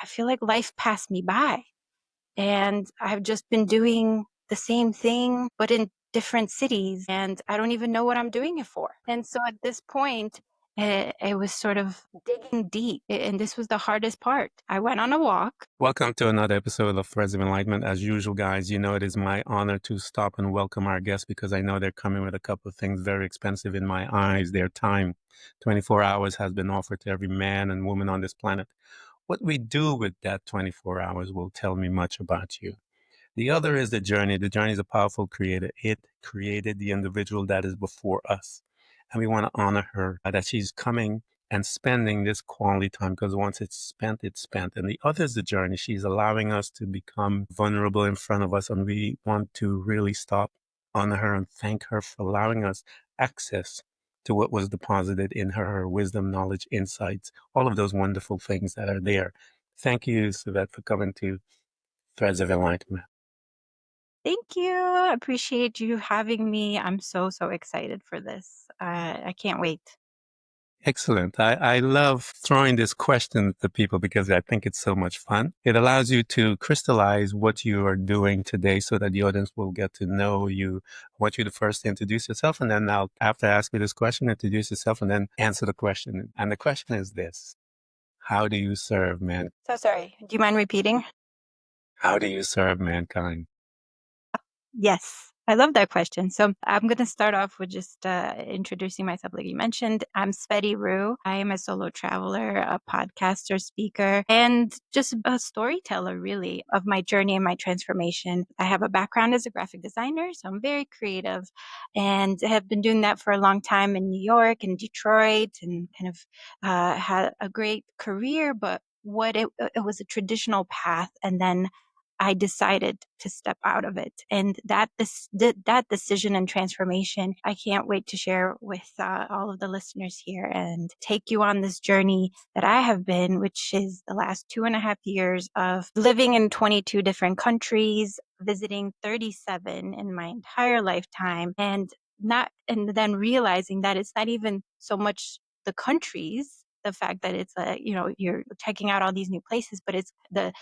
I feel like life passed me by. And I've just been doing the same thing, but in different cities. And I don't even know what I'm doing it for. And so at this point, it was sort of digging deep. And this was the hardest part. I went on a walk. Welcome to another episode of Threads of Enlightenment. As usual, guys, you know it is my honor to stop and welcome our guests because I know they're coming with a couple of things very expensive in my eyes. Their time, 24 hours, has been offered to every man and woman on this planet. What we do with that 24 hours will tell me much about you. The other is the journey. The journey is a powerful creator. It created the individual that is before us. And we want to honor her that she's coming and spending this quality time because once it's spent, it's spent. And the other is the journey. She's allowing us to become vulnerable in front of us. And we want to really stop, honor her, and thank her for allowing us access to what was deposited in her, her wisdom, knowledge, insights, all of those wonderful things that are there. Thank you, Tsvety, for coming to Threads of Enlightenment. Thank you. I appreciate you having me. I'm so, so excited for this. I can't wait. Excellent. I love throwing this question to people because I think it's so much fun. It allows you to crystallize what you are doing today so that the audience will get to know you. I want you to first introduce yourself, and then I'll, after I ask you this question, introduce yourself and then answer the question. And the question is this: how do you serve man? So sorry. Do you mind repeating? How do you serve mankind? Yes, I love that question. So I'm going to start off with just introducing myself, like you mentioned. I'm Tsvety Roo. I am a solo traveler, a podcaster, speaker, and just a storyteller, really, of my journey and my transformation. I have a background as a graphic designer, so I'm very creative and have been doing that for a long time in New York and Detroit and kind of had a great career, but it was a traditional path. And then I decided to step out of it. And that decision and transformation, I can't wait to share with all of the listeners here and take you on this journey that I have been, which is the last 2.5 years of living in 22 different countries, visiting 37 in my entire lifetime, and then realizing that it's not even so much the countries, the fact that it's you're checking out all these new places, but it's the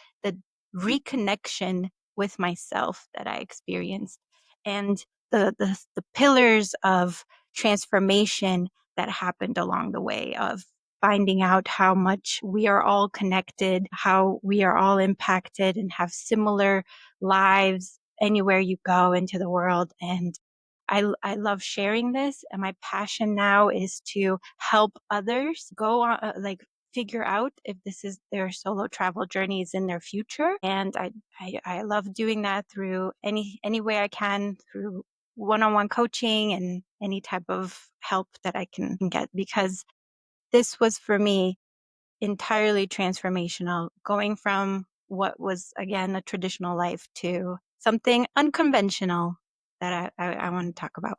reconnection with myself that I experienced, and the pillars of transformation that happened along the way of finding out how much we are all connected, how we are all impacted and have similar lives anywhere you go into the world. And I love sharing this. And my passion now is to help others go on, figure out if this is their solo travel journeys in their future. And I love doing that through any way I can, through one-on-one coaching and any type of help that I can get, because this was for me entirely transformational, going from what was, again, a traditional life to something unconventional that I want to talk about.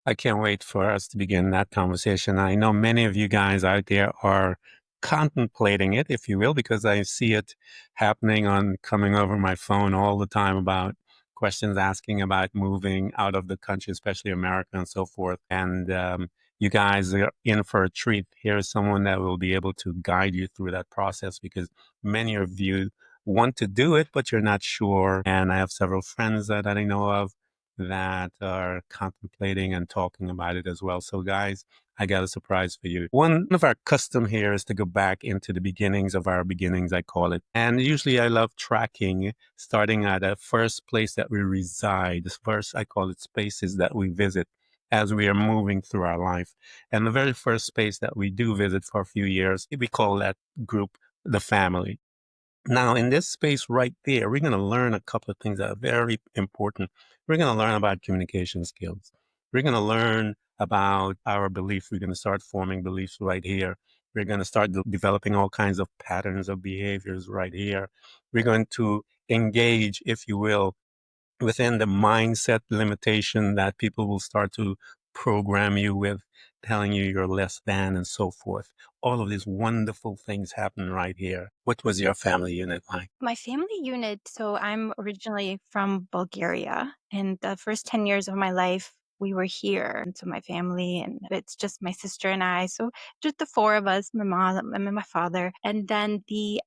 I can't wait for us to begin that conversation. I know many of you guys out there are contemplating it, if you will, because I see it happening on coming over my phone all the time about questions asking about moving out of the country, especially America and so forth. And you guys are in for a treat. Here is someone that will be able to guide you through that process because many of you want to do it, but you're not sure. And I have several friends that I know of that are contemplating and talking about it as well. So guys, I got a surprise for you. One of our custom here is to go back into the beginnings of our beginnings, I call it. And usually I love tracking, starting at a first place that we reside. The first, I call it spaces that we visit as we are moving through our life. And the very first space that we do visit for a few years, we call that group the family. Now, in this space right there, we're going to learn a couple of things that are very important. We're going to learn about communication skills. We're going to learn about our beliefs. We're going to start forming beliefs right here. We're going to start developing all kinds of patterns of behaviors right here. We're going to engage, if you will, within the mindset limitation that people will start to program you with, telling you you're less than and so forth. All of these wonderful things happen right here. What was your family unit like? My family unit, so I'm originally from Bulgaria, and the first 10 years of my life we were here. And so my family, and it's just my sister and I. So just the four of us, my mom and my father. And then the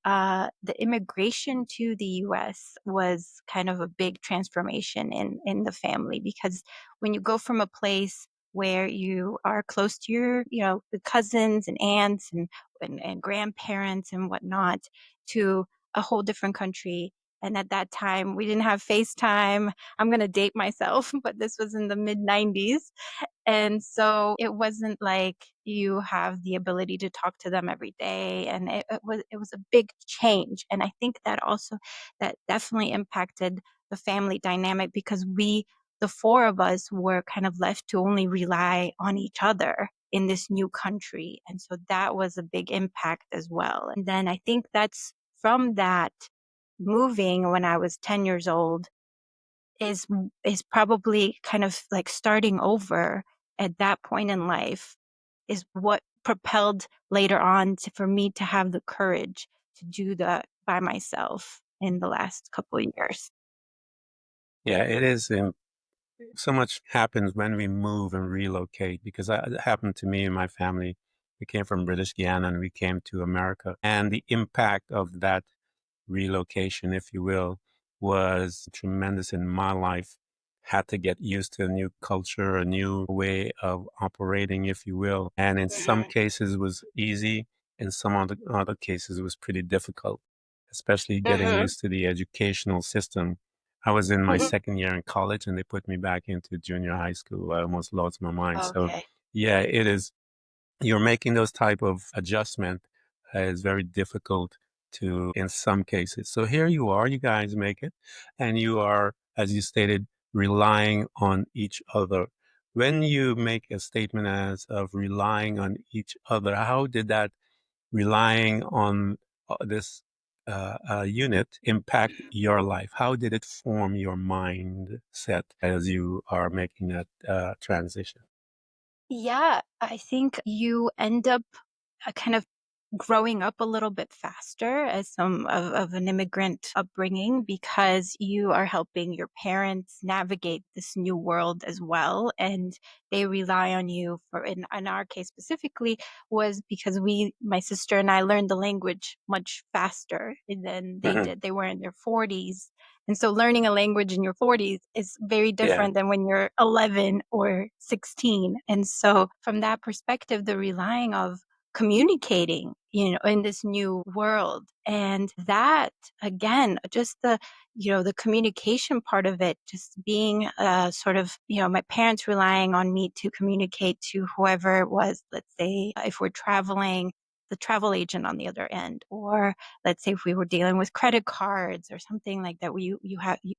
immigration to the US was kind of a big transformation in the family, because when you go from a place where you are close to your, the cousins and aunts and grandparents and whatnot, to a whole different country. And at that time, we didn't have FaceTime. I'm going to date myself, but this was in the mid 90s. And so it wasn't like you have the ability to talk to them every day. And it was a big change. And I think that also that definitely impacted the family dynamic, because the four of us were kind of left to only rely on each other in this new country. And so that was a big impact as well. And then I think that's from that moving when I was 10 years old is is probably kind of like starting over at that point in life is what propelled later on for me to have the courage to do that by myself in the last couple of years. Yeah, it is. So much happens when we move and relocate because it happened to me and my family. We came from British Guiana and we came to America. And the impact of that relocation, if you will, was tremendous in my life. Had to get used to a new culture, a new way of operating, if you will. And in some Mhm. cases it was easy. In some other cases it was pretty difficult, especially getting Mhm. used to the educational system. I was in my Mhm. second year in college and they put me back into junior high school. I almost lost my mind. So Okay. yeah, it is you're making those type of adjustment is very difficult to in some cases. So here you are, you guys make it, and you are, as you stated, relying on each other. When you make a statement as of relying on each other, how did that relying on this unit impact your life? How did it form your mindset as you are making that transition? Yeah, I think you end up kind of growing up a little bit faster as some of an immigrant upbringing, because you are helping your parents navigate this new world as well. And they rely on you for, in our case specifically, was because my sister and I learned the language much faster than they Mhm. did. They were in their 40s. And so learning a language in your 40s is very Yeah. different than when you're 11 or 16. And so from that perspective, the relying of communicating, in this new world. And that, again, just the communication part of it, just being sort of, my parents relying on me to communicate to whoever it was, let's say if we're traveling, the travel agent on the other end, or let's say if we were dealing with credit cards or something like that,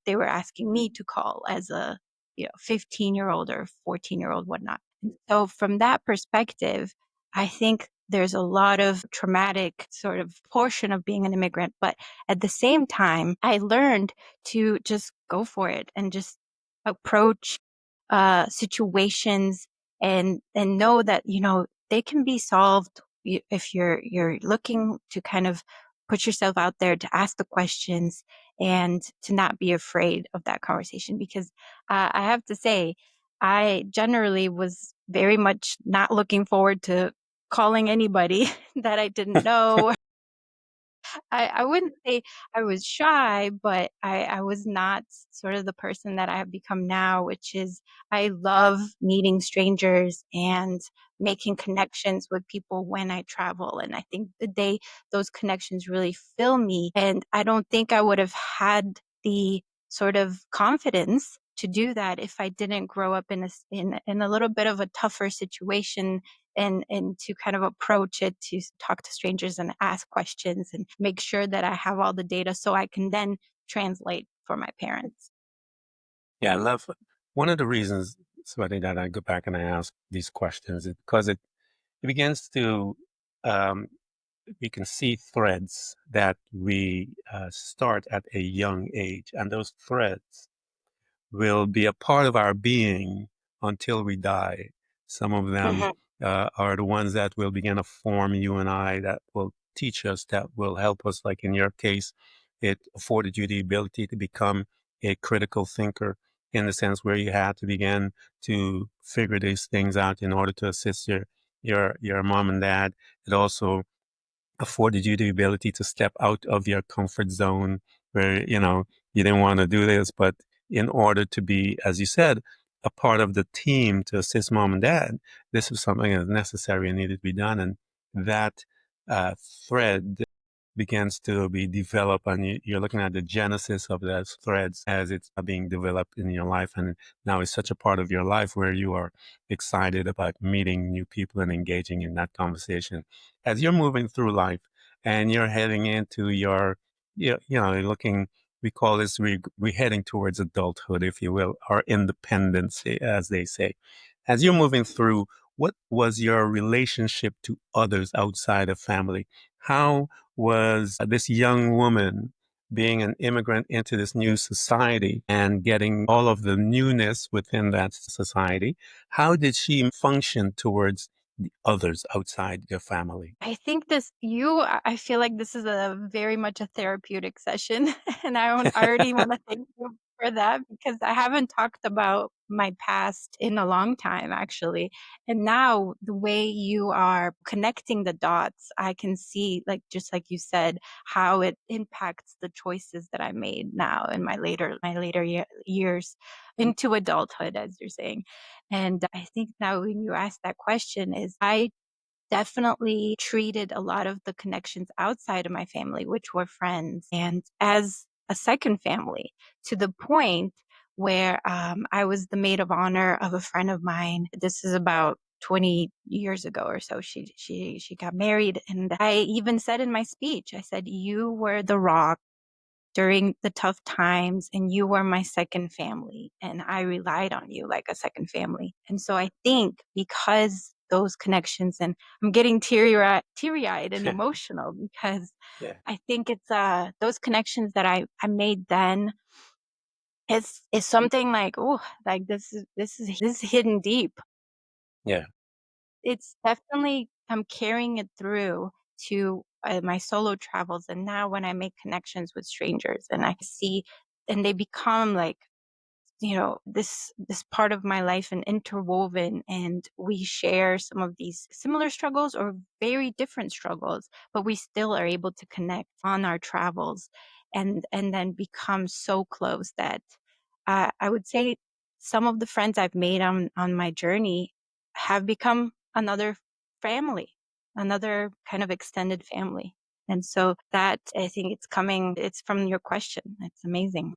they were asking me to call as a 15-year-old or 14-year-old, whatnot. And so from that perspective, I think there's a lot of traumatic sort of portion of being an immigrant. But at the same time, I learned to just go for it and just approach situations, and know that, they can be solved if you're looking to kind of put yourself out there to ask the questions and to not be afraid of that conversation. Because I have to say, I generally was very much not looking forward to calling anybody that I didn't know. I wouldn't say I was shy, but I was not sort of the person that I have become now, which is I love meeting strangers and making connections with people when I travel. And I think those connections really fill me. And I don't think I would have had the sort of confidence to do that if I didn't grow up in a little bit of a tougher situation, and to kind of approach it, to talk to strangers and ask questions and make sure that I have all the data so I can then translate for my parents. Yeah, I love one of the reasons, Swati, that I go back and I ask these questions is because it begins to, um, we can see threads that we start at a young age, and those threads will be a part of our being until we die. Some of them Mhm. are the ones that will begin to form you and I, that will teach us, that will help us. Like in your case, it afforded you the ability to become a critical thinker. in the sense where you had to begin to figure these things out in order to assist your mom and dad. It also afforded you the ability to step out of your comfort zone where, you didn't want to do this, but in order to be, as you said, a part of the team to assist mom and dad, this was something that was necessary and needed to be done. And that uh, thread begins to be developed, and you're looking at the genesis of those threads as it's being developed in your life. And now it's such a part of your life where you are excited about meeting new people and engaging in that conversation as you're moving through life and you're heading into your, looking, we call this, we're heading towards adulthood, if you will, or independence, as they say. As you're moving through, what was your relationship to others outside of family? How was this young woman being an immigrant into this new society and getting all of the newness within that society? How did she function towards the others outside your family? I think I feel like this is a very much a therapeutic session. And I already want to thank you for that because I haven't talked about my past in a long time, actually. And now the way you are connecting the dots, I can see, like, just like you said, how it impacts the choices that I made now in my later years into adulthood, as you're saying. And I think now when you ask that question is I definitely treated a lot of the connections outside of my family, which were friends, and as a second family to the point where I was the maid of honor of a friend of mine. This is about 20 years ago or so. She got married, and I even said in my speech, I said, "You were the rock during the tough times and you were my second family and I relied on you like a second family." And so I think because those connections, and I'm getting teary-eyed and emotional because Yeah, I think it's those connections that I made then is something like, oh, like this is hidden deep. yeah, It's definitely I'm carrying it through to my solo travels, and now when I make connections with strangers and I see and they become like, this part of my life and interwoven, and we share some of these similar struggles or very different struggles, but we still are able to connect on our travels and then become so close that I would say some of the friends I've made on my journey have become another family, another kind of extended family. And so that I think it's from your question. It's amazing.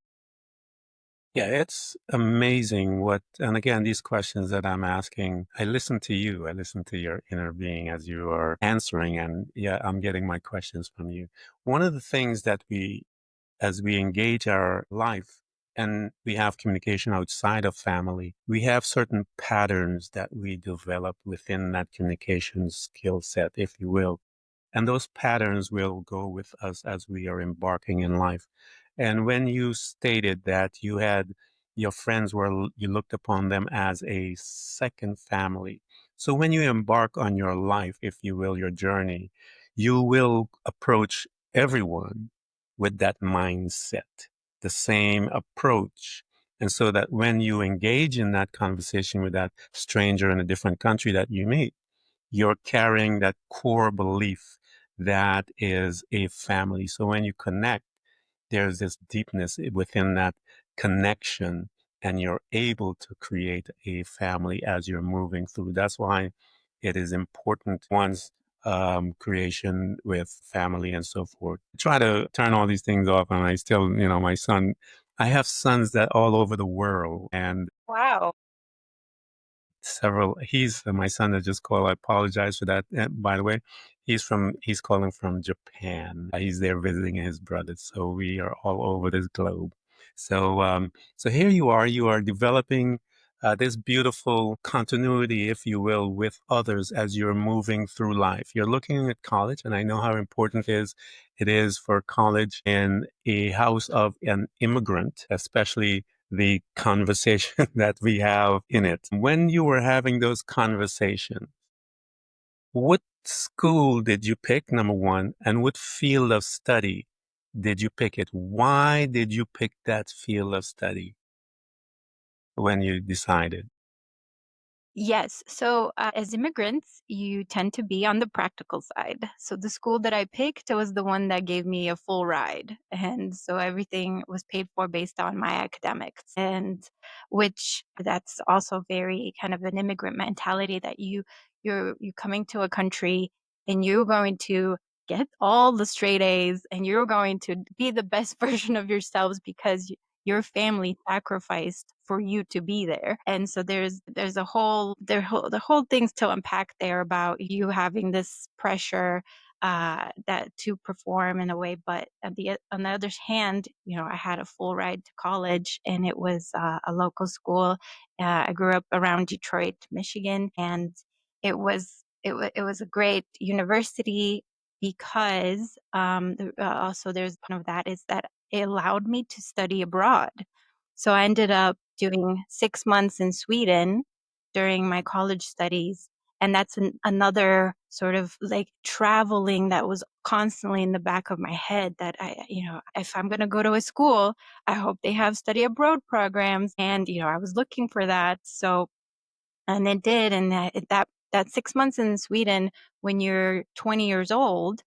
yeah. It's amazing and again, these questions that I'm asking, I listen to you, I listen to your inner being as you are answering, and yeah, I'm getting my questions from you. One of the things that as we engage our life and we have communication outside of family, we have certain patterns that we develop within that communication skill set, if you will. And those patterns will go with us as we are embarking in life. And when you stated that you had your friends you looked upon them as a second family. So when you embark on your life, if you will, your journey, you will approach everyone with that mindset, the same approach. And so that when you engage in that conversation with that stranger in a different country that you meet, you're carrying that core belief that is a family. So when you connect, there's this deepness within that connection, and you're able to create a family as you're moving through. That's why it is important one's creation with family and so forth. I try to turn all these things off, and I still, my son, I have sons that all over the world, and Wow. he's my son that just called. I apologize for that. By the way, he's calling from Japan. He's there visiting his brothers. So we are all over this globe. So here you are developing this beautiful continuity, if you will, with others as you're moving through life. You're looking at college, and I know how important it is for college in a house of an immigrant, especially the conversation that we have in it. When you were having those conversations, what school did you pick, number one, and what field of study did you pick it? Why did you pick that field of study? when you decided? Yes. So, as immigrants, you tend to be on the practical side. So, the school that I picked was the one that gave me a full ride. And so everything was paid for based on my academics. And which that's also very kind of an immigrant mentality that you're coming to a country and you're going to get all the straight A's and you're going to be the best version of yourselves because your family sacrificed for you to be there. And so there's the whole things to unpack there about you having this pressure that to perform in a way. But on the other hand, I had a full ride to college, and it was a local school. I grew up around Detroit, Michigan, and it was a great university because also there's one of that is that it allowed me to study abroad. So I ended up doing 6 months in Sweden during my college studies, and that's another sort of, like, traveling that was constantly in the back of my head that if I'm gonna go to a school, I hope they have study abroad programs, and, I was looking for that, so and it did, and that 6 months in Sweden when you're 20 years old,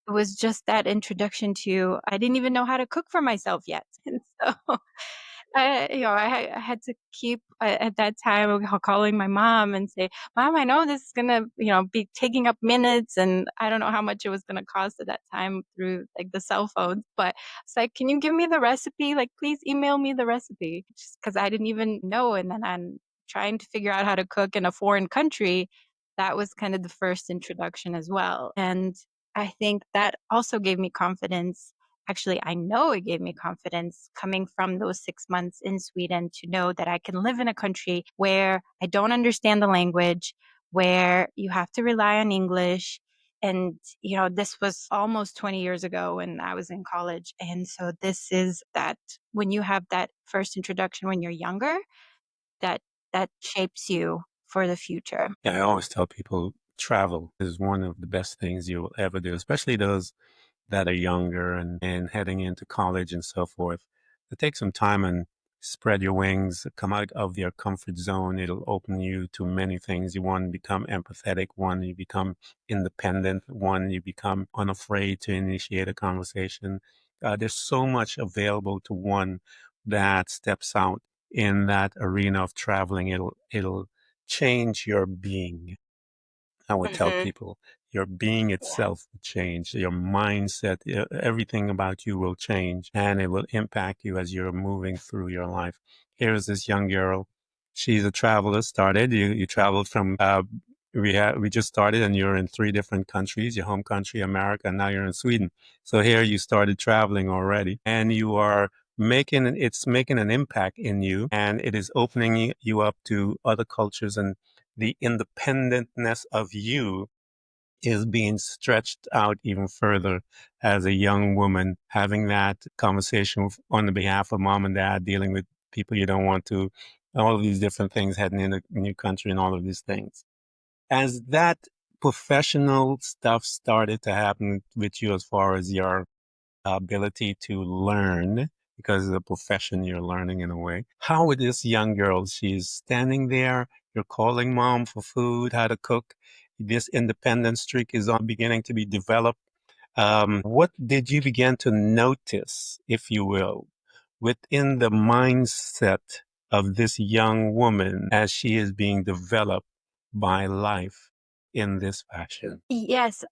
it was just that introduction to I didn't even know how to cook for myself yet, and so I had to keep at that time calling my mom and say, "Mom, I know this is gonna, be taking up minutes, and I don't know how much it was gonna cost at that time through like the cell phones, but it's like, can you give me the recipe? Like, please email me the recipe." Just because I didn't even know, and then I'm trying to figure out how to cook in a foreign country. That was kind of the first introduction as well, and I think that also gave me confidence. Actually, I know it gave me confidence coming from those 6 months in Sweden to know that I can live in a country where I don't understand the language, where you have to rely on English. And, this was almost 20 years ago when I was in college. And so this is that when you have that first introduction when you're younger, that that shapes you for the future. Yeah, I always tell people travel is one of the best things you will ever do, especially those that are younger and heading into college and so forth. To take some time and spread your wings, come out of your comfort zone. It'll open you to many things. You one, become empathetic. One, you become independent. One, you become unafraid to initiate a conversation. There's so much available to one that steps out in that arena of traveling. It'll change your being. I would tell Mhm. people your being Yeah. itself will change, your mindset, everything about you will change, and it will impact you as you're moving through your life. Here's this young girl. She's a traveler. Started. You traveled from. We just started, and you're in 3 different countries. Your home country, America, and now you're in Sweden. So here you started traveling already, and you are it's making an impact in you, and it is opening you up to other cultures, and the independentness of you is being stretched out even further as a young woman, having that conversation on the behalf of mom and dad, dealing with people you don't want to, all of these different things, heading in a new country and all of these things. As that professional stuff started to happen with you as far as your ability to learn because of the profession you're learning in a way. How with this young girl, she's standing there, you're calling mom for food, how to cook. This independent streak is on beginning to be developed. What did you begin to notice, if you will, within the mindset of this young woman as she is being developed by life in this fashion? Yes,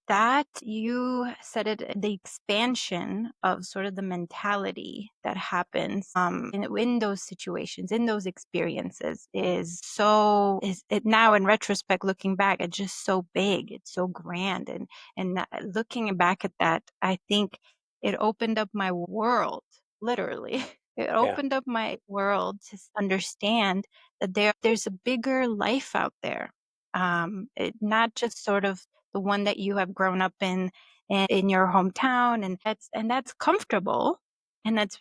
that you said it, the expansion of sort of the mentality that happens in those situations, in those experiences is it now in retrospect looking back, it's just so big, it's so grand, and looking back at that, I think it opened up my world, literally. It Yeah. opened up my world to understand that there's a bigger life out there, not just sort of the one that you have grown up in your hometown, and that's comfortable, and that's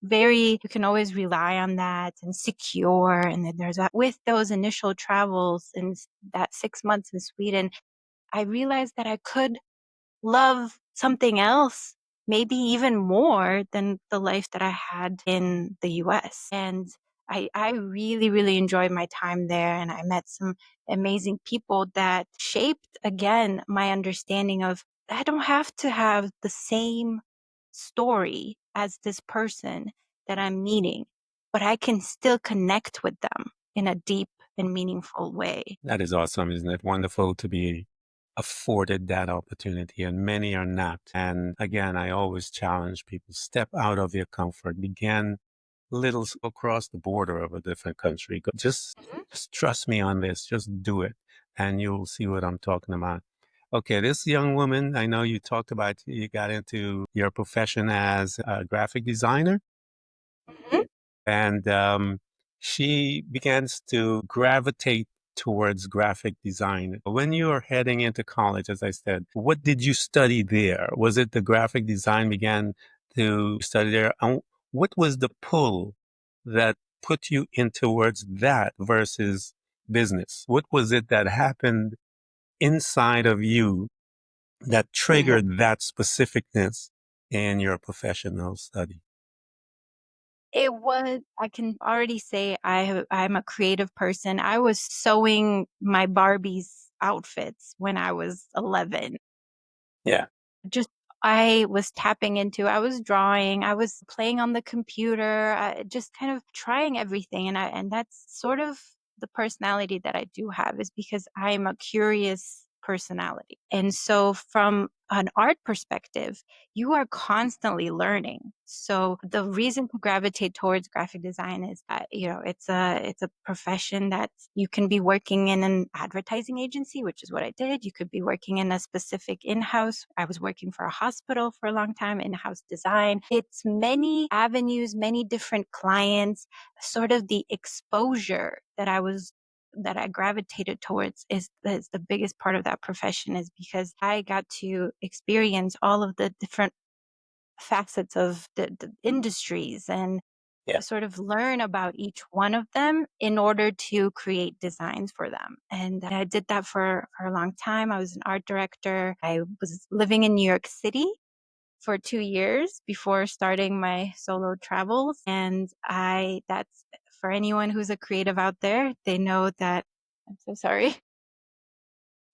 very you can always rely on that and secure. And then there's that with those initial travels and that 6 months in Sweden, I realized that I could love something else maybe even more than the life that I had in the US. And I really, really enjoyed my time there. And I met some amazing people that shaped, again, my understanding of I don't have to have the same story as this person that I'm meeting, but I can still connect with them in a deep and meaningful way. That is awesome. Isn't it wonderful to be afforded that opportunity? And many are not. And again, I always challenge people, step out of your comfort, begin little across the border of a different country. Mhm. Just trust me on this. Just do it. And you'll see what I'm talking about. Okay, this young woman, I know you talked about you got into your profession as a graphic designer. Mhm. And she begins to gravitate towards graphic design. When you were heading into college, as I said, what did you study there? Was it the graphic design began to study there? And what was the pull that put you in towards that versus business? What was it that happened inside of you that Mhm. triggered that specificness in your professional study? It was I can already say I'm a creative person. I was sewing my Barbie's outfits when I was 11. Yeah. Just I was tapping into I was drawing, I was playing on the computer, just kind of trying everything, and that's sort of the personality that I do have is because I'm a curious personality. And so from an art perspective, you are constantly learning. So the reason to gravitate towards graphic design is that, it's a profession that you can be working in an advertising agency, which is what I did. You could be working in a specific in-house. I was working for a hospital for a long time, in-house design. It's many avenues, many different clients, sort of the exposure that I gravitated towards is the biggest part of that profession is because I got to experience all of the different facets of the industries and Yeah. sort of learn about each one of them in order to create designs for them. And I did that for a long time. I was an art director. I was living in New York City for 2 years before starting my solo travels. And that's for anyone who's a creative out there, they know that I'm so sorry.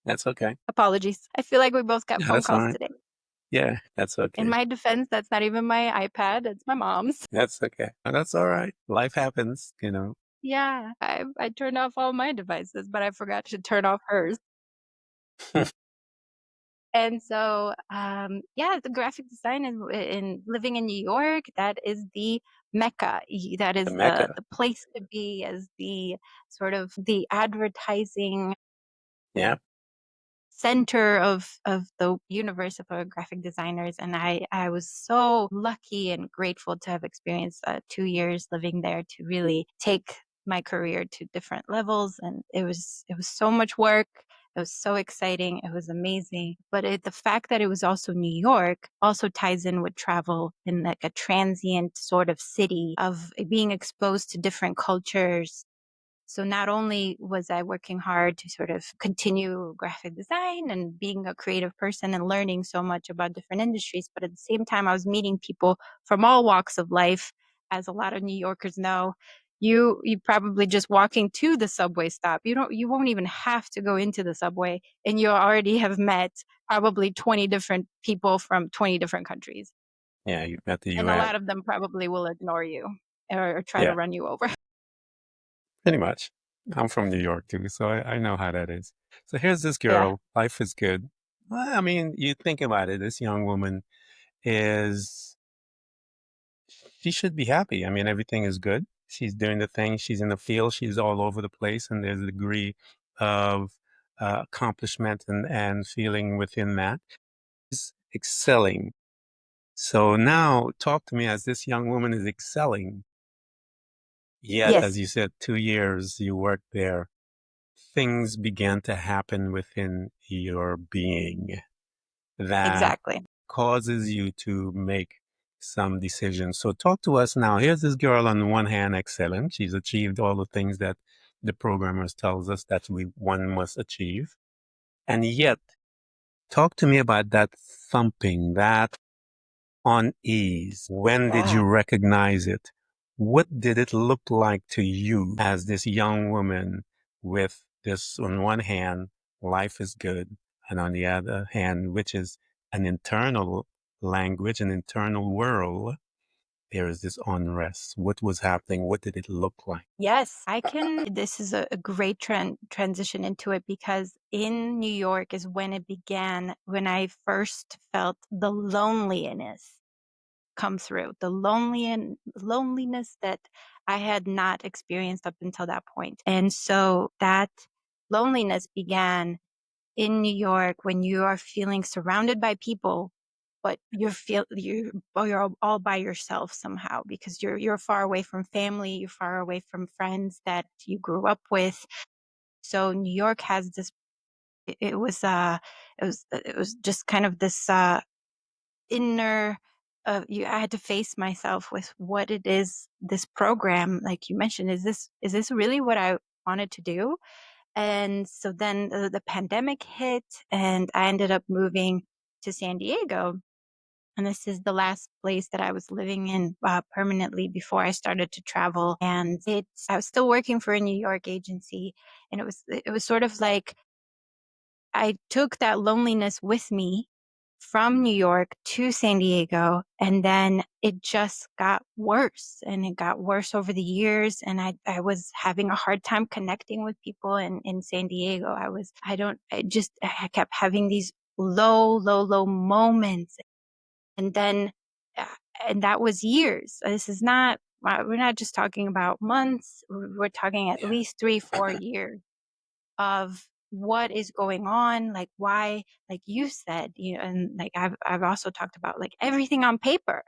That's okay. Apologies. I feel like we both got Yeah, phone that's all calls right. today. Yeah, that's In okay. my defense, that's not even my iPad, it's my mom's. That's okay. That's all right. Life happens, you know. Yeah, I turned off all my devices, but I forgot to turn off hers. And so, yeah, the graphic design in living in New York, that is the mecca. That The is the Mecca. the place to be as the sort of the advertising Yeah. center of the universe of graphic designers. And I was so lucky and grateful to have experienced 2 years living there to really take my career to different levels. And it was so much work. It was so exciting. It was amazing. But the fact that it was also New York also ties in with travel in like a transient sort of city of being exposed to different cultures. So not only was I working hard to sort of continue graphic design and being a creative person and learning so much about different industries, but at the same time, I was meeting people from all walks of life. As a lot of New Yorkers know, you probably just walking to the subway stop. You won't even have to go into the subway, and you already have met probably 20 different people from 20 different countries, Yeah, you met the and a US. lot of them probably will ignore you or try to Yeah, run you over. pretty much. I'm from New York too, so I know how that is. So here's this Yeah. girl. Life is good. Well, I mean, you think about it, this young woman is, she should be happy. I mean, everything is good. She's doing the thing. She's in the field. She's all over the place. And there's a degree of accomplishment and feeling within that. She's excelling. So now talk to me as this young woman is excelling. Yet, as Yes, you said, 2 years you worked there, things began to happen within your being that exactly. causes you to make some decisions. So talk to us now. Here's this girl on the one hand, excellent. She's achieved all the things that the programmers tells us that one must achieve. And yet, talk to me about that thumping, that unease? When did you Yeah. recognize it? What did it look like to you as this young woman with this, on one hand, life is good, and on the other hand, which is an internal language, an internal world, there is this unrest. What was happening? What did it look like? Yes, I can. This is a great transition into it because in New York is when it began, when I first felt the loneliness come through, the loneliness that I had not experienced up until that point. And so that loneliness began in New York when you are feeling surrounded by people, but you're all by yourself somehow because you're far away from family, you're far away from friends that you grew up with. So New York has this. It was just kind of this inner. I had to face myself with what it is. This program, like you mentioned, is this really what I wanted to do? And so then the pandemic hit, and I ended up moving to San Diego. And this is the last place that I was living in permanently before I started to travel. And I was still working for a New York agency, and it was sort of like I took that loneliness with me from New York to San Diego, and then it just got worse, and it got worse over the years, and I was having a hard time connecting with people in San Diego. I kept having these low moments, and then uh, and that was years. This is not we're not just talking about months. We're talking at Yeah, least 3-4 years of what is going on, like why, like you said, and like I've also talked about, like everything on paper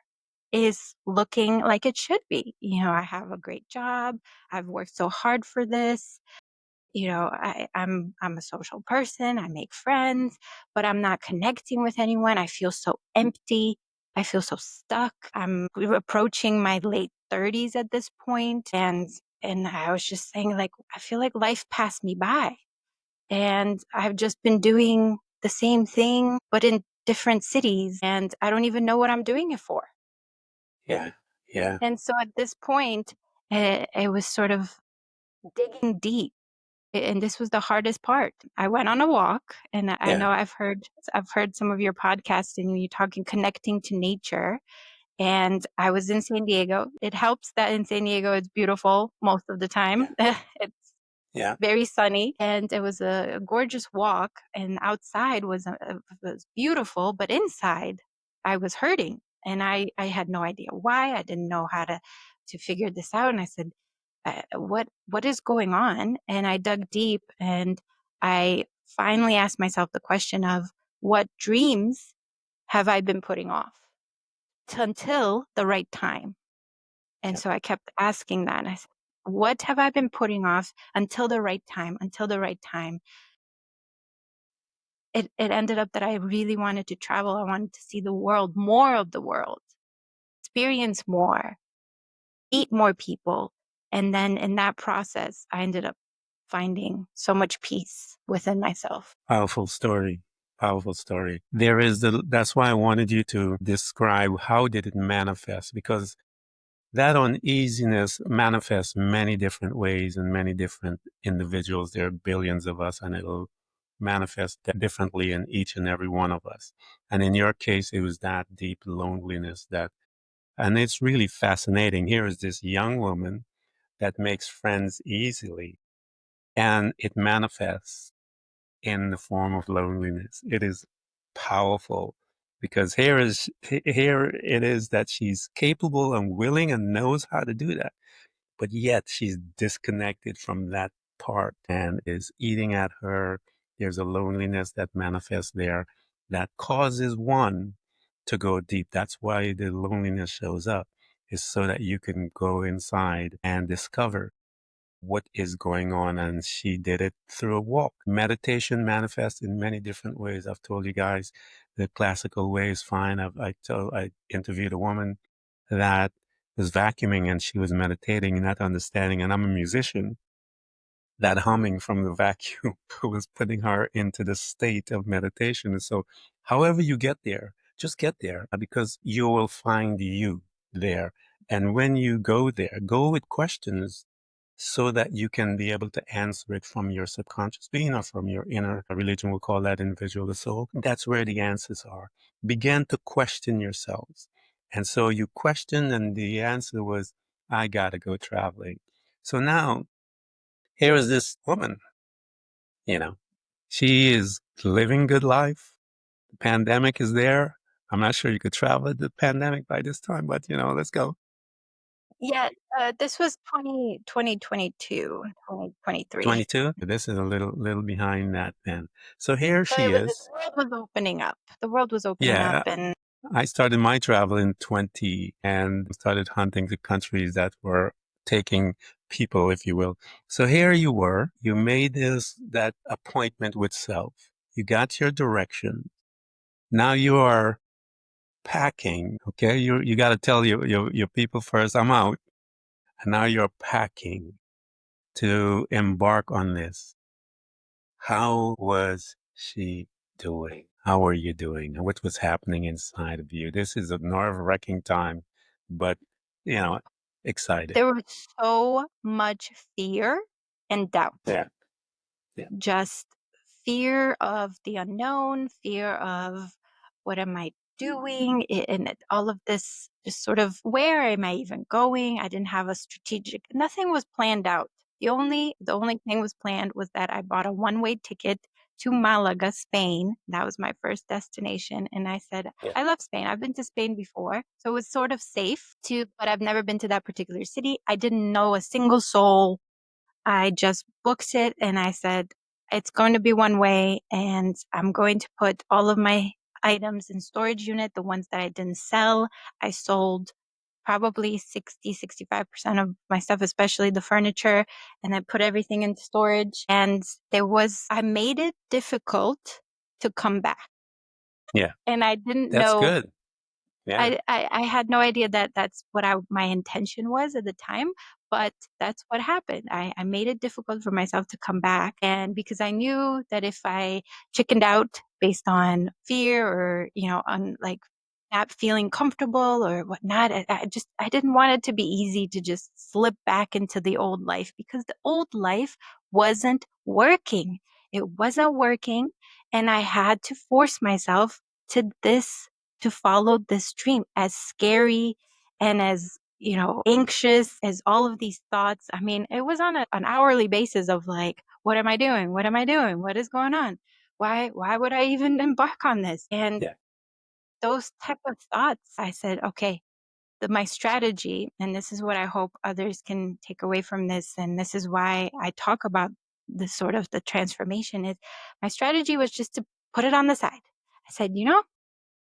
is looking like it should be. I have a great job. I've worked so hard for this. I'm a social person. I make friends, but I'm not connecting with anyone. I feel so empty. I feel so stuck. I'm approaching my late 30s at this point, and I was just saying, like, I feel like life passed me by, and I've just been doing the same thing, but in different cities, and I don't even know what I'm doing it for. yeah, yeah, And so at this point, it was sort of digging deep. And this was the hardest part. I went on a walk, and I yeah, know I've heard some of your podcasts, and you talking connecting to nature. And I was in San Diego. It helps that in San Diego it's beautiful most of the time. yeah, It's yeah, very sunny, and it was a gorgeous walk, and outside was beautiful, but inside I was hurting, and I had no idea why. I didn't know how to figure this out, and I said, what is going on?" And I dug deep, and I finally asked myself the question of, what dreams have I been putting off until the right time? And yeah. so I kept asking that. And I said, what have I been putting off until the right time? Until the right time. It ended up that I really wanted to travel. I wanted to see the world, more of the world, experience more, meet more people. And then in that process, I ended up finding so much peace within myself. Powerful story. Powerful story. That's why I wanted you to describe how did it manifest, because that uneasiness manifests many different ways in many different individuals. There are billions of us, and it'll manifest differently in each and every one of us. And in your case, it was that deep loneliness and it's really fascinating. Here is this young woman that makes friends easily, and it manifests in the form of loneliness. It is powerful because here it is that she's capable and willing and knows how to do that, but yet she's disconnected from that part and is eating at her. There's a loneliness that manifests there that causes one to go deep. That's why the loneliness shows up, is so that you can go inside and discover what is going on. And she did it through a walk. Meditation manifests in many different ways. I've told you guys the classical way is fine. I interviewed a woman that was vacuuming and she was meditating and not understanding. And I'm a musician. That humming from the vacuum was putting her into the state of meditation. And so however you get there, just get there because you will find you there. And when you go there, go with questions so that you can be able to answer it from your subconscious being or from your inner religion. We'll call that individual the soul. That's where the answers are. Begin to question yourselves. And so you question, and the answer was, I got to go traveling. So now here is this woman, you know, she is living good life. The pandemic is there. I'm not sure you could travel at the pandemic by this time, but let's go. Yeah, this was 2022, 2023. 22. This is a little behind that then. So here So she the is. world was opening up. The world was opening up, Yeah, and I started my travel in 20 and started hunting the countries that were taking people, if you will. So here you were, you made that appointment with self. You got your direction. Now you are packing. Okay. You got to tell your people first, I'm out. And now you're packing to embark on this. How was she doing? How were you doing? What was happening inside of you? This is a nerve-wracking time, but you know, exciting. there was so much fear and doubt. Yeah. Yeah. Just fear of the unknown, fear of what am I doing, and all of this, just sort of where am I even going? I didn't have a strategic, nothing was planned out. The only thing was planned was that I bought a one-way ticket to Malaga, Spain. That was my first destination. And I said, Yeah. I love Spain. I've been to Spain before. So it was sort of safe to, but I've never been to that particular city. I didn't know a single soul. I just booked it and I said, it's going to be one way and I'm going to put all of my items in storage unit, the ones that I didn't sell. I sold probably 65% of my stuff, especially the furniture, and I put everything into storage. And I made it difficult to come back. Yeah. And I didn't That's know good. Yeah. I had no idea that that's what my intention was at the time, but that's what happened. I made it difficult for myself to come back. And because I knew that if I chickened out based on fear or, on like not feeling comfortable or whatnot, I didn't want it to be easy to just slip back into the old life because the old life wasn't working. It wasn't working. And I had to force myself to this to follow this dream, as scary and as anxious as all of these thoughts. I mean, it was on an hourly basis of like, what am I doing? What am I doing? What is going on? Why would I even embark on this? And Yeah. those type of thoughts, I said, okay, my strategy, and this is what I hope others can take away from this, and this is why I talk about the sort of the transformation, is my strategy was just to put it on the side. I said,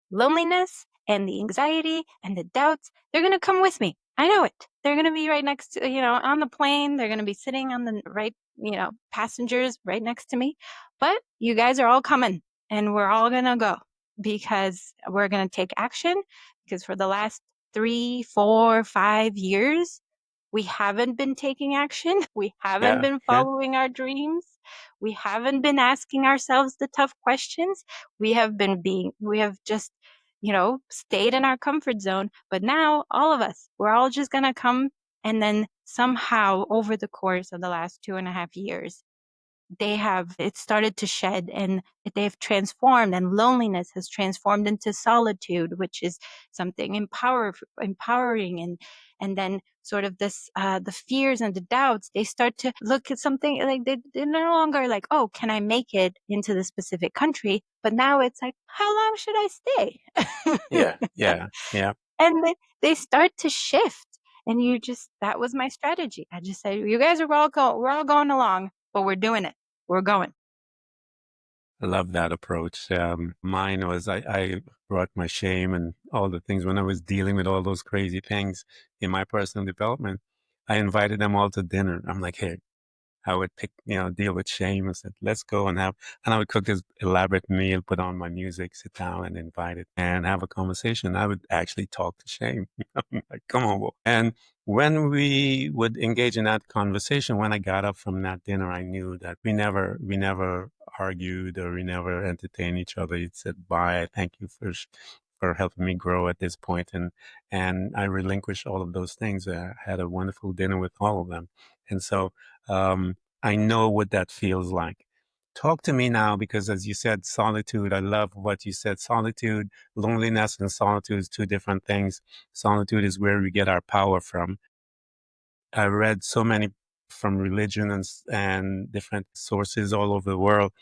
loneliness and the anxiety and the doubts, they're going to come with me. I know it. They're going to be right next to, on the plane. They're going to be sitting on the right, passengers right next to me. But you guys are all coming and we're all going to go because we're going to take action. Because for the last 3, 4, 5 years, we haven't been taking action. We haven't Yeah. been Yeah. following our dreams. We haven't been asking ourselves the tough questions. We have just stayed in our comfort zone. But now, all of us, we're all just going to come. And then somehow, over the course of the last 2.5 years, it started to shed and they've transformed, and loneliness has transformed into solitude, which is something empowering. And then sort of this, the fears and the doubts, they start to look at something like they're no longer like, oh, can I make it into the specific country? But now it's like, how long should I stay? Yeah. Yeah. Yeah. And they start to shift. And that was my strategy. I just said, you guys we're all going along, but we're doing it. We're going. I love that approach. Mine was I brought my shame and all the things when I was dealing with all those crazy things in my personal development. I invited them all to dinner. I'm like, hey, I would deal with shame. I said, let's go and I would cook this elaborate meal, put on my music, sit down and invite it and have a conversation. I would actually talk to shame. I'm like, come on. And when we would engage in that conversation, when I got up from that dinner, I knew that we never argued or we never entertained each other. It said, bye. Thank you for helping me grow at this point. And I relinquished all of those things. I had a wonderful dinner with all of them. And so I know what that feels like. Talk to me now, because as you said, solitude, I love what you said. Solitude, loneliness and solitude is two different things. Solitude is where we get our power from. I read so many from religion and different sources all over the world.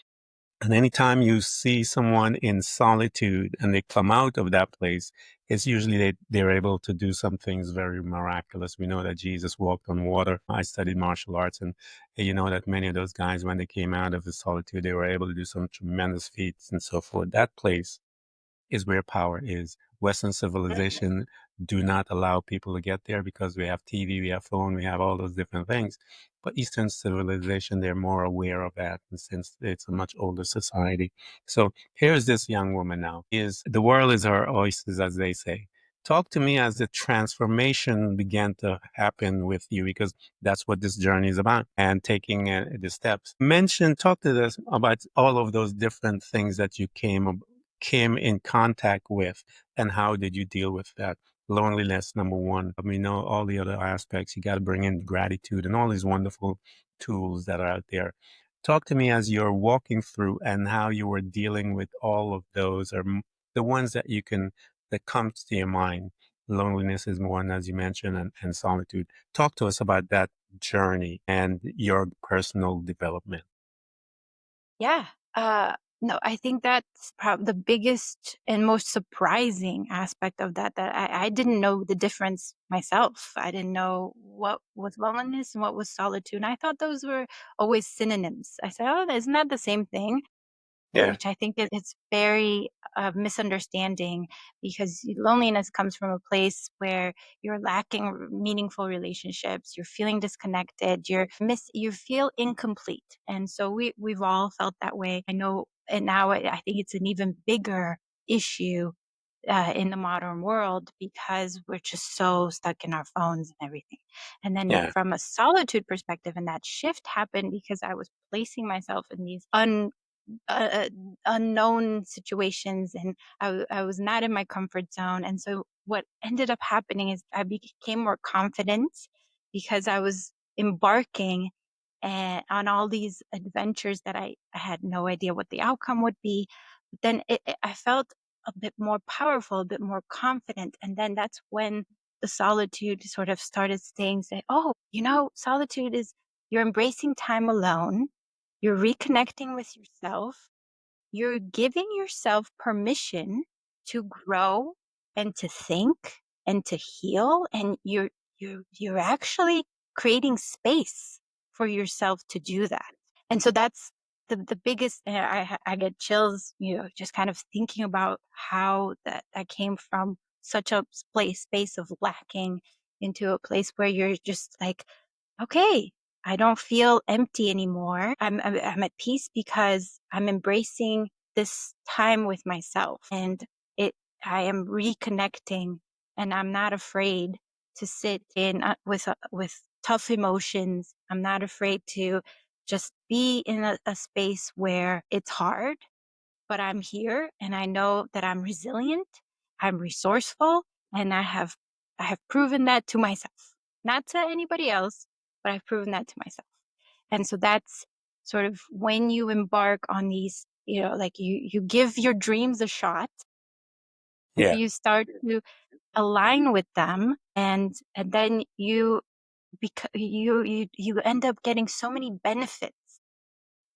And anytime you see someone in solitude and they come out of that place, it's usually they're able to do some things very miraculous. We know that Jesus walked on water. I studied martial arts, and you know that many of those guys, when they came out of the solitude, they were able to do some tremendous feats and so forth. That place is where power is. Western civilization do not allow people to get there because we have TV, we have phone, we have all those different things. But Eastern civilization, they're more aware of that, and since it's a much older society. So here's this young woman now. Is the world is her oysters, as they say. Talk to me as the transformation began to happen with you, because that's what this journey is about, and taking the steps. Talk to us about all of those different things that you came in contact with, and how did you deal with that? Loneliness, number one. I mean, know all the other aspects. You got to bring in gratitude and all these wonderful tools that are out there. Talk to me as you're walking through and how you were dealing with all of those, or the ones that that comes to your mind. Loneliness is one, as you mentioned, and solitude. Talk to us about that journey and your personal development. Yeah. No, I think that's probably the biggest and most surprising aspect of that, that I didn't know the difference myself. I didn't know what was loneliness and what was solitude. And I thought those were always synonyms. I said, oh, isn't that the same thing? Yeah, Which I think it's very misunderstanding, because loneliness comes from a place where you're lacking meaningful relationships, you're feeling disconnected, you feel incomplete, and so we've all felt that way. I know, and now I think it's an even bigger issue in the modern world, because we're just so stuck in our phones and everything. And then yeah, from a solitude perspective, and that shift happened because I was placing myself in these uh, uh, unknown situations, and I was not in my comfort zone. And so what ended up happening is I became more confident, because I was embarking on all these adventures that I had no idea what the outcome would be. But then I felt a bit more powerful, a bit more confident. And then that's when the solitude sort of started saying, say, oh, solitude is, you're embracing time alone, you're reconnecting with yourself, you're giving yourself permission to grow and to think and to heal, and you're actually creating space for yourself to do that. And so that's the biggest. I get chills, just kind of thinking about how that came from such a space of lacking into a place where you're just like, okay, I don't feel empty anymore. I'm at peace because I'm embracing this time with myself, and it I am reconnecting, and I'm not afraid to sit in with tough emotions. I'm not afraid to just be in a space where it's hard, but I'm here and I know that I'm resilient, I'm resourceful, and I have proven that to myself. Not to anybody else, but I've proven that to myself. And so that's sort of when you embark on these, like you give your dreams a shot, yeah, you start to align with them, and then you end up getting so many benefits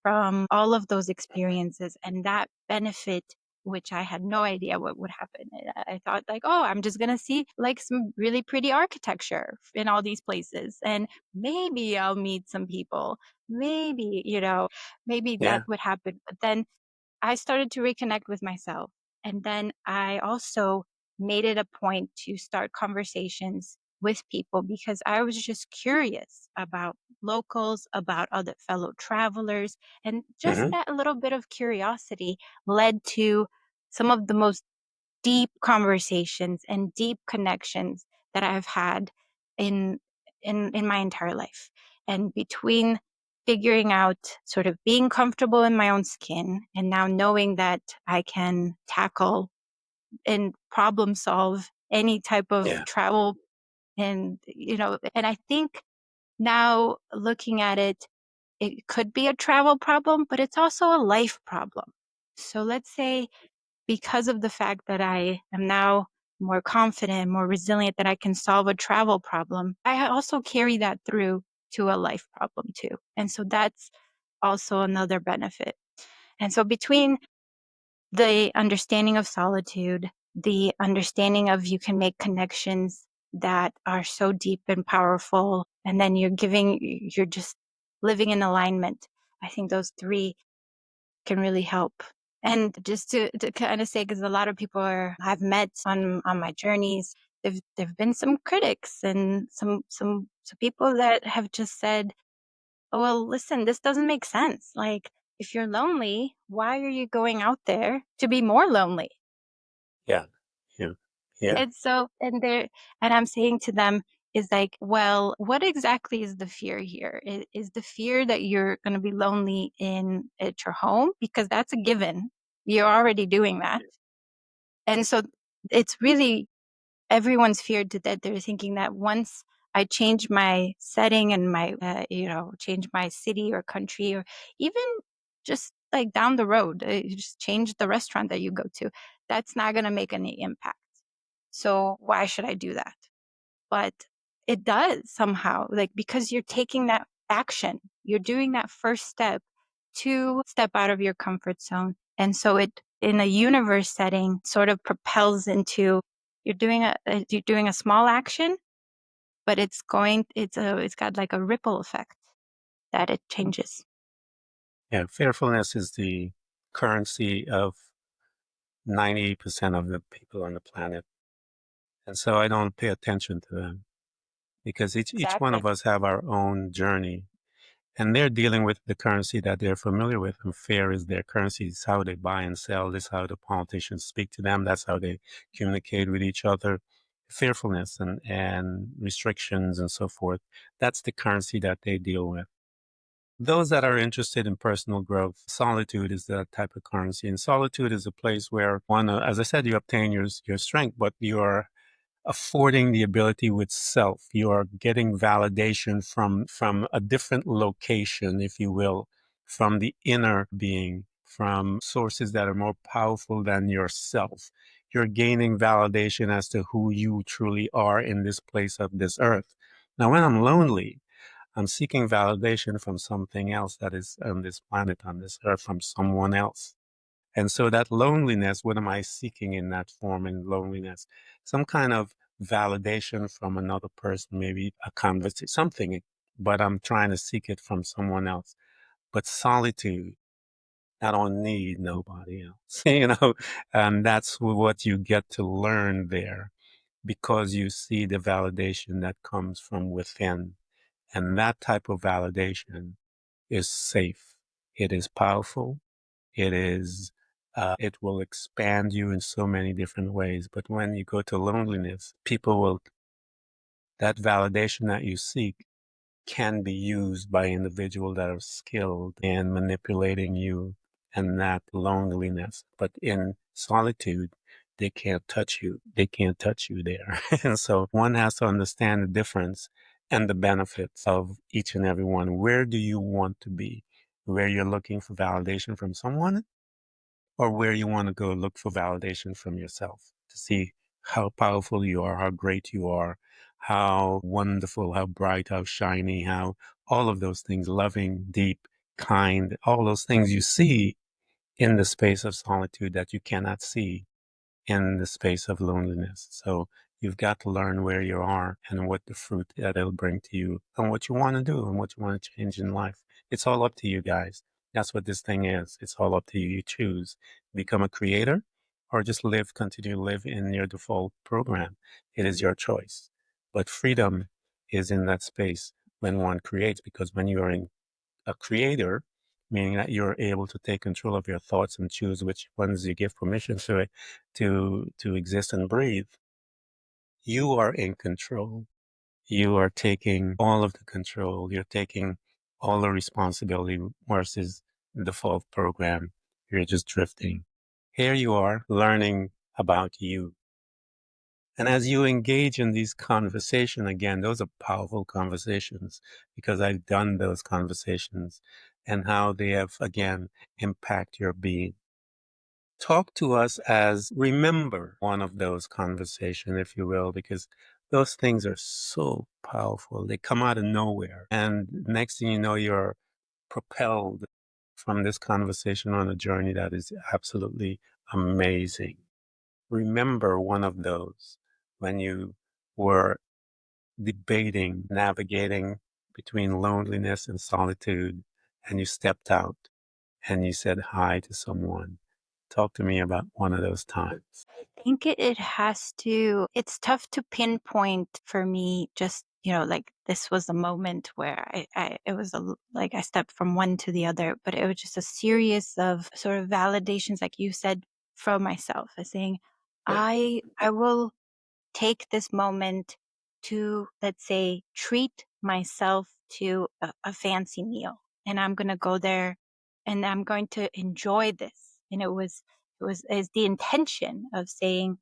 from all of those experiences, and that benefit, which I had no idea what would happen. I thought like, oh, I'm just gonna see like some really pretty architecture in all these places, and maybe I'll meet some people. Maybe, maybe that yeah, would happen. But then I started to reconnect with myself. And then I also made it a point to start conversations with people, because I was just curious about locals, about other fellow travelers. And just hmm, that little bit of curiosity led to some of the most deep conversations and deep connections that I've had in in my entire life. And between figuring out, sort of being comfortable in my own skin, and now knowing that I can tackle and problem solve any type of Yeah. travel. And, and I think now looking at it, it could be a travel problem, but it's also a life problem. So let's say because of the fact that I am now more confident, more resilient, that I can solve a travel problem, I also carry that through to a life problem too. And so that's also another benefit. And so between the understanding of solitude, the understanding of you can make connections that are so deep and powerful, and then you're just living in alignment. I think those three can really help. And just to kind of say, because a lot of people I've met on my journeys, there've been some critics and some people that have just said, "Oh, well, listen, this doesn't make sense. Like, if you're lonely, why are you going out there to be more lonely?" Yeah. Yeah. Yeah. And so, and I'm saying to them, is like, well, what exactly is the fear here? Is the fear that you're going to be lonely at your home? Because that's a given. You're already doing that. And so it's really everyone's feared to that they're thinking that once I change my setting and change my city or country, or even just like down the road, you just change the restaurant that you go to, that's not going to make any impact. So why should I do that? But it does somehow, like, because you're taking that action, you're doing that first step to step out of your comfort zone. And so it, in a universe setting, sort of propels into you're doing a small action, but it's got like a ripple effect that it changes. Yeah. Fearfulness is the currency of 90% of the people on the planet. And so I don't pay attention to them because each one Exactly. of us have our own journey and they're dealing with the currency that they're familiar with. And fear is their currency. It's how they buy and sell. This is how the politicians speak to them. That's how they communicate with each other. Fearfulness and restrictions and so forth. That's the currency that they deal with. Those that are interested in personal growth, solitude is that type of currency. And solitude is a place where one, as I said, you obtain your strength, but you are affording the ability with self. You are getting validation from a different location, if you will, from the inner being, from sources that are more powerful than yourself. You're gaining validation as to who you truly are in this place of this earth. Now, when I'm lonely, I'm seeking validation from something else that is on this planet, on this earth, from someone else. And so that loneliness, what am I seeking in that form in loneliness? Some kind of validation from another person, maybe a conversation, something, but I'm trying to seek it from someone else. But solitude, I don't need nobody else, and that's what you get to learn there because you see the validation that comes from within. And that type of validation is safe. It is powerful. It is, it will expand you in so many different ways. But when you go to loneliness, that validation that you seek can be used by individuals that are skilled in manipulating you and that loneliness. But in solitude, they can't touch you. They can't touch you there. And so one has to understand the difference and the benefits of each and every one. Where do you want to be? Where you're looking for validation from someone or where you want to go look for validation from yourself to see how powerful you are, how great you are, how wonderful, how bright, how shiny, how all of those things, loving, deep, kind, all those things you see in the space of solitude that you cannot see in the space of loneliness. So you've got to learn where you are and what the fruit that it'll bring to you and what you want to do and what you want to change in life. It's all up to you guys. That's what this thing is. It's all up to you. You choose become a creator or just continue to live in your default program. It is your choice. But freedom is in that space when one creates, because when you are in a creator, meaning that you're able to take control of your thoughts and choose which ones you give permission to it to exist and breathe. You are in control. You are taking all of the control. You're taking all the responsibility versus the default program. You're just drifting. Here you are learning about you. And as you engage in these conversations, again, those are powerful conversations because I've done those conversations and how they have, again, impact your being. Talk to us as remember one of those conversations, if you will, because those things are so powerful. They come out of nowhere. And next thing you know, you're propelled from this conversation on a journey that is absolutely amazing. Remember one of those when you were debating, navigating between loneliness and solitude, and you stepped out and you said hi to someone. Talk to me about one of those times. I think it has to, it's tough to pinpoint for me just, like this was a moment where it was like I stepped from one to the other, but it was just a series of sort of validations, like you said, from myself as saying, I will take this moment to, let's say, treat myself to a fancy meal. And I'm going to go there and I'm going to enjoy this. And it was is the intention of saying,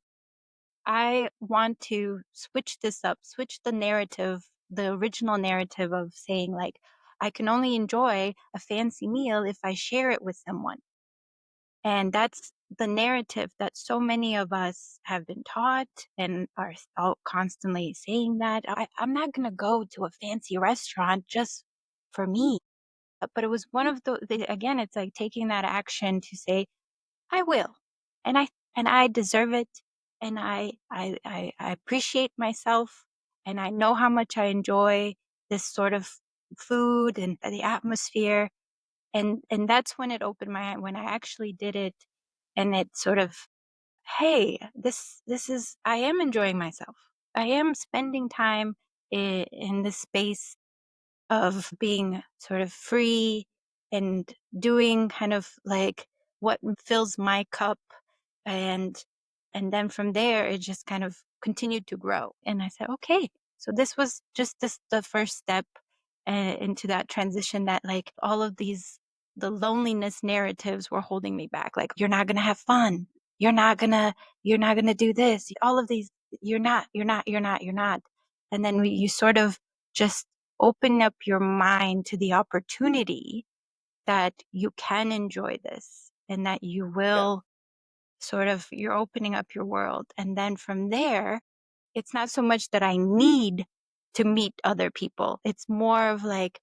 I want to switch this up, switch the narrative, the original narrative of saying, like, I can only enjoy a fancy meal if I share it with someone. And that's the narrative that so many of us have been taught and are all constantly saying that I'm not going to go to a fancy restaurant just for me. But it was one of again, it's like taking that action to say, I will. And I deserve it. And I appreciate myself. And I know how much I enjoy this sort of food and the atmosphere. And that's when it opened my eye, when I actually did it. And it sort of, hey, this is, I am enjoying myself. I am spending time in this space of being sort of free and doing kind of like what fills my cup. And and then from there it just kind of continued to grow, and I said, okay, so this was just the first step into that transition, that like all of these, the loneliness narratives were holding me back, like you're not going to have fun, you're not going to do this, all of these, you're not. And then you sort of just open up your mind to the opportunity that you can enjoy this and that you Yeah. will sort of, you're opening up your world. And then from there, it's not so much that I need to meet other people. It's more of like,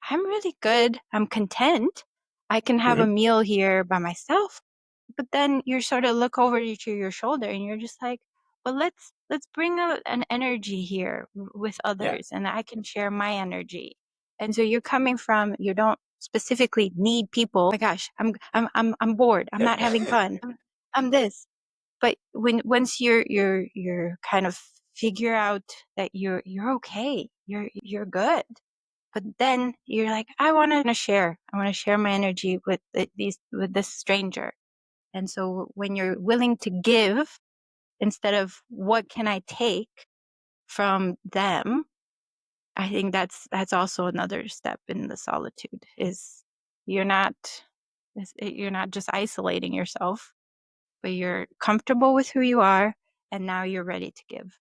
I'm really good. I'm content. I can have a Mhm. meal here by myself. But then you sort of look over to your shoulder and you're just like, well, let's bring out an energy here with Yeah. others, and I can share my energy. And so you're coming from, you don't specifically need people. Oh my gosh, I'm bored. I'm Yeah. not having fun. I'm this. But once you're kind of figure out that you're okay, you're good. But then you're like, I want to share. I want to share my energy with with this stranger. And so when you're willing to give instead of what can I take from them, I think that's also another step in the solitude, is you're not you're not just isolating yourself, but you're comfortable with who you are, and now you're ready to give.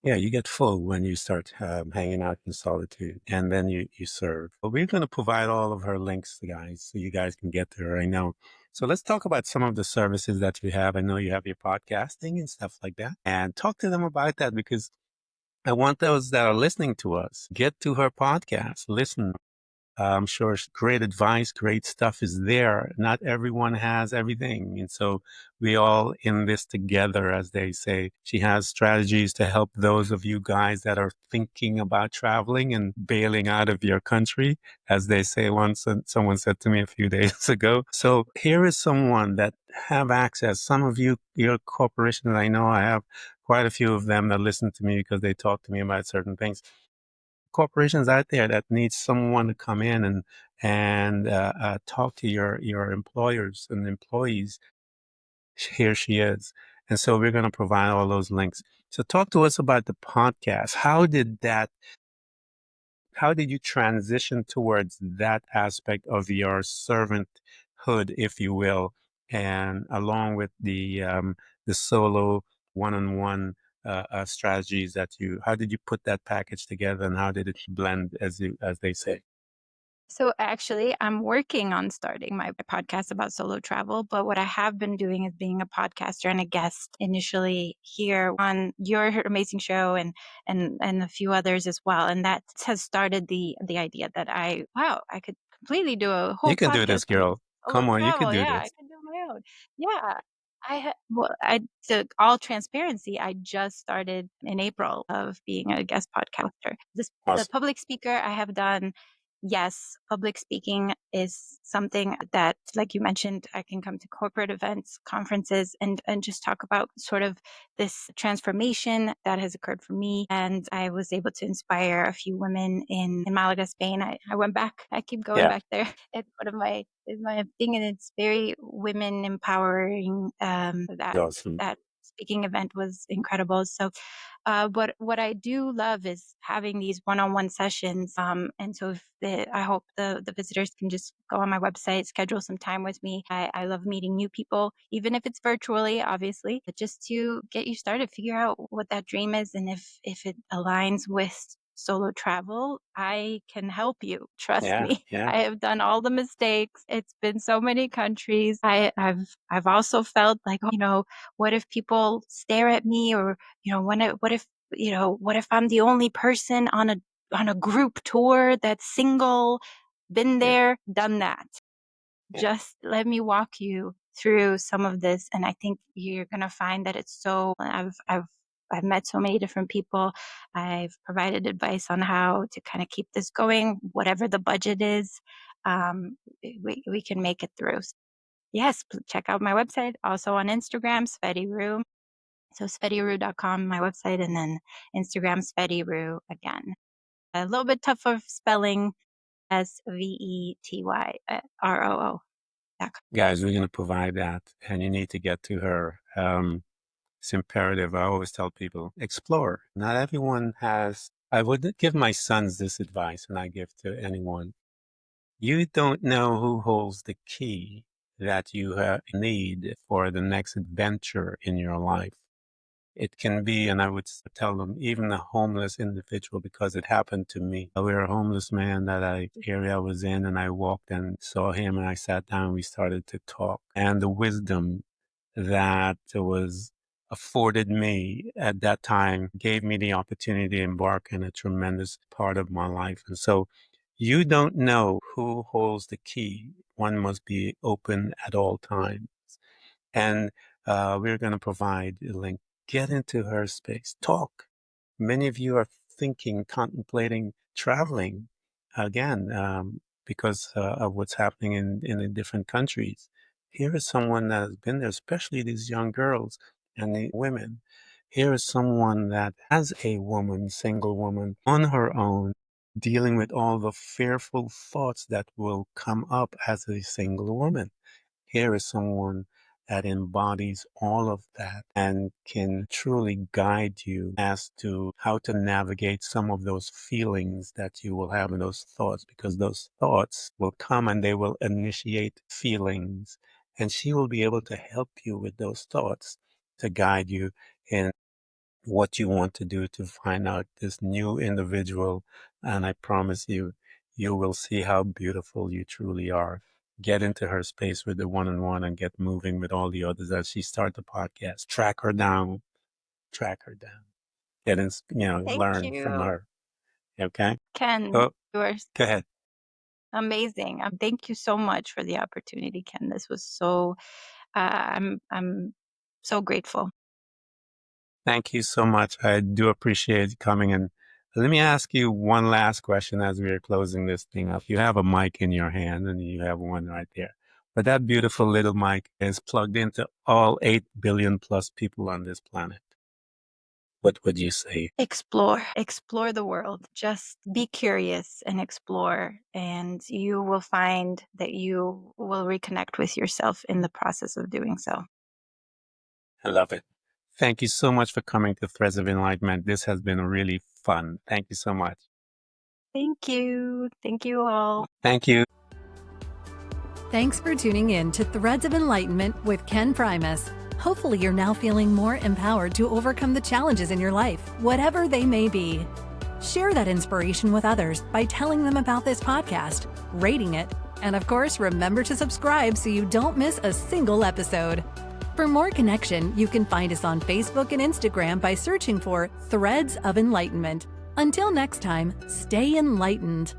Yeah, you get full when you start hanging out in solitude, and then you serve. But we're going to provide all of her links, guys, so you guys can get there. I know. So let's talk about some of the services that you have. I know you have your podcasting and stuff like that, and talk to them about that because I want those that are listening to us get to her podcast, listen. I'm sure great advice, great stuff is there. Not everyone has everything. And so we all in this together, as they say. She has strategies to help those of you guys that are thinking about traveling and bailing out of your country, as they say once, and someone said to me a few days ago. So here is someone that have access. Some of you, your corporations, I know I have quite a few of them that listen to me because they talk to me about certain things, corporations out there that need someone to come in and talk to your employers and employees. Here she is, and so we're going to provide all those links. So talk to us about the podcast. How did you transition towards that aspect of your servanthood, if you will, and along with the solo one-on-one strategies how did you put that package together and how did it blend as they say? So actually, I'm working on starting my podcast about solo travel, but what I have been doing is being a podcaster and a guest initially here on your amazing show and a few others as well. And that has started the idea that I could completely do a You whole can do this, podcast on girl. solo Come on, you can travel. do Yeah, I this. could do my own. Yeah. I to all transparency, I just started in April of being a guest podcaster. The Awesome. public speaker I have done. Yes, public speaking is something that, like you mentioned, I can come to corporate events, conferences, and just talk about sort of this transformation that has occurred for me. And I was able to inspire a few women in Malaga, Spain. I went back. I keep going Yeah, back there. It's one of my is my thing, and it's very women empowering. awesome. That speaking event was incredible. So what I do love is having these one-on-one sessions. And so I hope the visitors can just go on my website, schedule some time with me. I love meeting new people, even if it's virtually, obviously, but just to get you started, figure out what that dream is, and if it aligns with solo travel, I can help you. Trust Yeah, me. yeah, I have done all the mistakes. It's been so many countries. I've also felt like, what if people stare at me, or what if I'm the only person on a group tour that's single? Been yeah, there, done that. yeah. Just let me walk you through some of this, and I think you're gonna find that it's so. I've met so many different people. I've provided advice on how to kind of keep this going, whatever the budget is. We can make it through. Yes, check out my website. Also on Instagram, Tsvety Roo. So SvettyRoo.com, my website, and then Instagram, Tsvety Roo again. A little bit tough of spelling, SVETYROO. Guys, we're going to provide that, and you need to get to her. It's imperative. I always tell people, explore. Not everyone has. I would give my sons this advice, and I give to anyone. You don't know who holds the key that you need for the next adventure in your life. It can be, and I would tell them, even a homeless individual, because it happened to me. We were a homeless man that area I was in, and I walked and saw him, and I sat down, and we started to talk. And the wisdom that was afforded me at that time gave me the opportunity to embark in a tremendous part of my life. And so you don't know who holds the key. One must be open at all times. And we're going to provide a link. Get into her space. Talk. Many of you are thinking, contemplating traveling again because of what's happening in the different countries. Here is someone that has been there, especially these young girls and the women. Here is someone that has a woman, single woman, on her own, dealing with all the fearful thoughts that will come up as a single woman. Here is someone that embodies all of that and can truly guide you as to how to navigate some of those feelings that you will have in those thoughts, because those thoughts will come and they will initiate feelings. And she will be able to help you with those thoughts to guide you in what you want to do to find out this new individual. And I promise you, you will see how beautiful you truly are. Get into her space with the one-on-one and get moving with all the others as she start the podcast. Track her down. Get in, Thank learn from you, her. Okay? Ken. Oh, You are go ahead. amazing. Thank you so much for the opportunity, Ken. This was so. I'm so grateful. Thank you so much. I do appreciate you coming. And let me ask you one last question as we are closing this thing up. You have a mic in your hand and you have one right there. But that beautiful little mic is plugged into all 8 billion plus people on this planet. What would you say? Explore the world. Just be curious and explore, and you will find that you will reconnect with yourself in the process of doing so. I love it. Thank you so much for coming to Threads of Enlightenment. This has been really fun. Thank you so much. Thank you. Thank you all. Thank you. Thanks for tuning in to Threads of Enlightenment with Ken Primus. Hopefully, you're now feeling more empowered to overcome the challenges in your life, whatever they may be. Share that inspiration with others by telling them about this podcast, rating it, and of course, remember to subscribe so you don't miss a single episode. For more connection, you can find us on Facebook and Instagram by searching for Threads of Enlightenment. Until next time, stay enlightened.